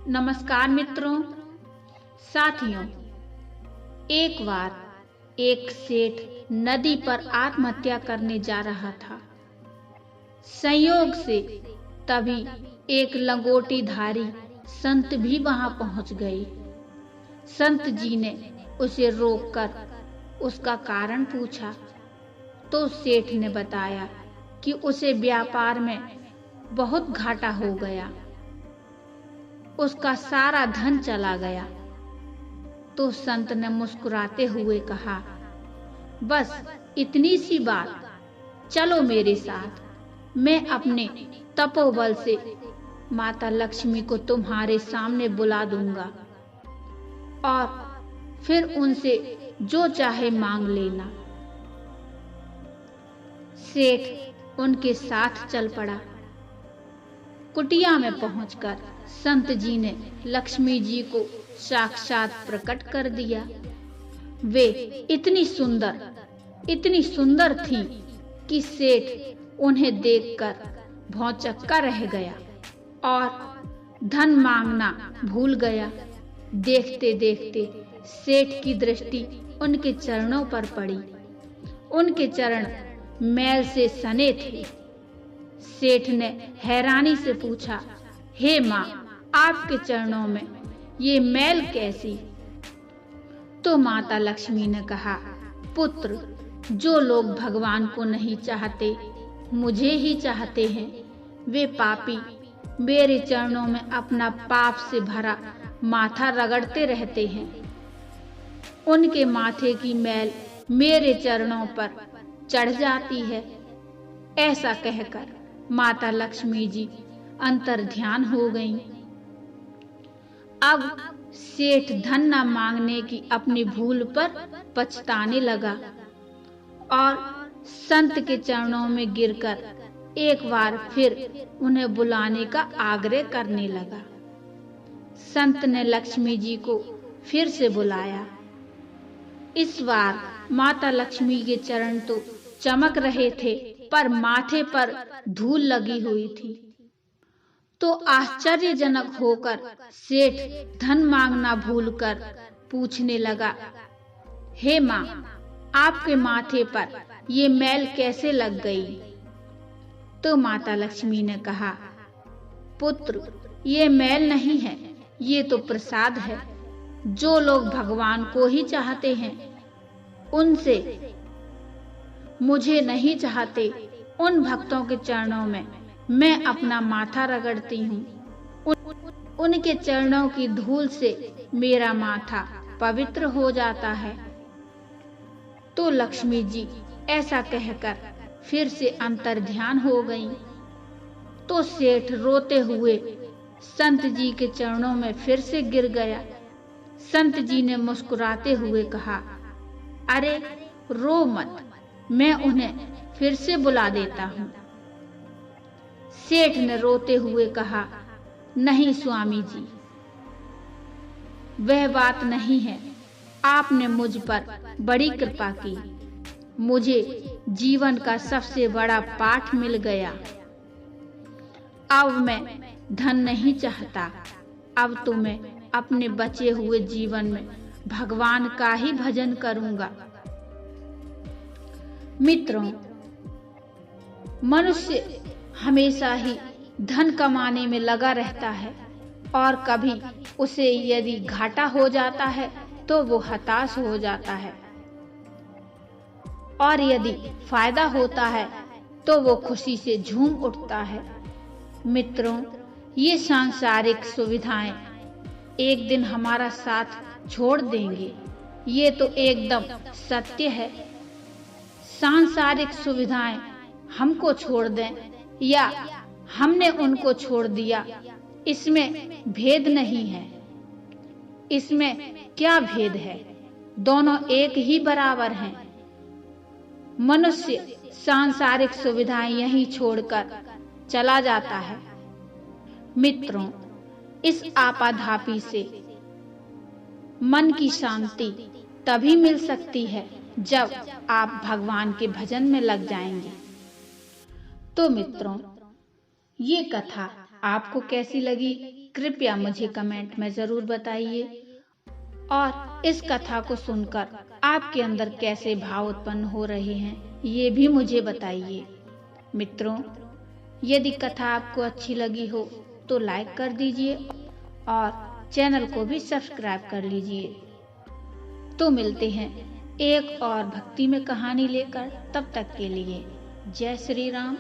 नमस्कार मित्रों, साथियों। एक बार एक सेठ नदी पर आत्महत्या करने जा रहा था। संयोग से तभी एक लंगोटीधारी संत भी वहां पहुंच गए। संत जी ने उसे रोककर उसका कारण पूछा तो सेठ ने बताया कि उसे व्यापार में बहुत घाटा हो गया, उसका सारा धन चला गया। तो संत ने मुस्कुराते हुए कहा, बस इतनी सी बात, चलो मेरे साथ, मैं अपने तपोबल से माता लक्ष्मी को तुम्हारे सामने बुला दूंगा और फिर उनसे जो चाहे मांग लेना। सेठ उनके साथ चल पड़ा। कुटिया में पहुंचकर संत जी ने लक्ष्मी जी को साक्षात प्रकट कर दिया। वे इतनी सुंदर थीं कि सेठ उन्हें देखकर भौंचक्का रह गया और धन मांगना भूल गया। देखते देखते सेठ की दृष्टि उनके चरणों पर पड़ी। उनके चरण मैल से सने थे। सेठ ने हैरानी से पूछा, हे माँ, आपके चरणों में ये मैल कैसी? तो माता लक्ष्मी ने कहा, पुत्र, जो लोग भगवान को नहीं चाहते, मुझे ही चाहते हैं, वे पापी मेरे चरणों में अपना पाप से भरा माथा रगड़ते रहते हैं। उनके माथे की मैल मेरे चरणों पर चढ़ जाती है। ऐसा कहकर माता लक्ष्मी जी अंतर्ध्यान हो गईं। अब सेठ धन न मांगने की अपनी भूल पर पछताने लगा और संत के चरणों में गिरकर एक बार फिर उन्हें बुलाने का आग्रह करने लगा। संत ने लक्ष्मी जी को फिर से बुलाया। इस बार माता लक्ष्मी के चरण तो चमक रहे थे, पर माथे पर धूल लगी हुई थी। तो आश्चर्यजनक होकर सेठ धन मांगना भूलकर पूछने लगा, हे माँ, आपके माथे पर ये मैल कैसे लग गई? तो माता लक्ष्मी ने कहा, पुत्र, ये मैल नहीं है, ये तो प्रसाद है। जो लोग भगवान को ही चाहते हैं, उनसे मुझे नहीं चाहते, उन भक्तों के चरणों में मैं अपना माथा रगड़ती हूँ। उनके चरणों की धूल से मेरा माथा पवित्र हो जाता है। तो लक्ष्मी जी ऐसा कहकर फिर से अंतर्ध्यान हो गईं। तो सेठ रोते हुए संत जी के चरणों में फिर से गिर गया। संत जी ने मुस्कुराते हुए कहा, अरे रो मत, मैं उन्हें फिर से बुला देता हूँ। सेठ ने रोते हुए कहा, नहीं स्वामी जी, वह बात नहीं है। आपने मुझ पर बड़ी कृपा की, मुझे जीवन का सबसे बड़ा पाठ मिल गया। अब मैं धन नहीं चाहता, अब तो मैं अपने बचे हुए जीवन में भगवान का ही भजन करूंगा। मित्रों, मनुष्य हमेशा ही धन कमाने में लगा रहता है और कभी उसे यदि घाटा हो जाता है तो वो हताश हो जाता है, और यदि फायदा होता है तो वो खुशी से झूम उठता है। मित्रों, ये सांसारिक सुविधाएं एक दिन हमारा साथ छोड़ देंगे, ये तो एकदम सत्य है। सांसारिक सुविधाएं हमको छोड़ दें या हमने उनको छोड़ दिया, इसमें भेद नहीं है। इसमें क्या भेद है? दोनों एक ही बराबर हैं। मनुष्य सांसारिक सुविधाएं यहीं छोड़कर चला जाता है। मित्रों, इस आपाधापी से मन की शांति तभी मिल सकती है जब आप भगवान के भजन में लग जाएंगे। तो मित्रों, ये कथा आपको कैसी लगी कृपया मुझे कमेंट में ज़रूर बताइए और इस कथा को सुनकर आपके अंदर कैसे भाव उत्पन्न हो रहे हैं ये भी मुझे बताइए। मित्रों, यदि कथा आपको अच्छी लगी हो तो लाइक कर दीजिए और चैनल को भी सब्सक्राइब कर लीजिए। तो मिलते हैं एक और भक्ति में कहानी लेकर, तब तक के लिए जय श्री राम,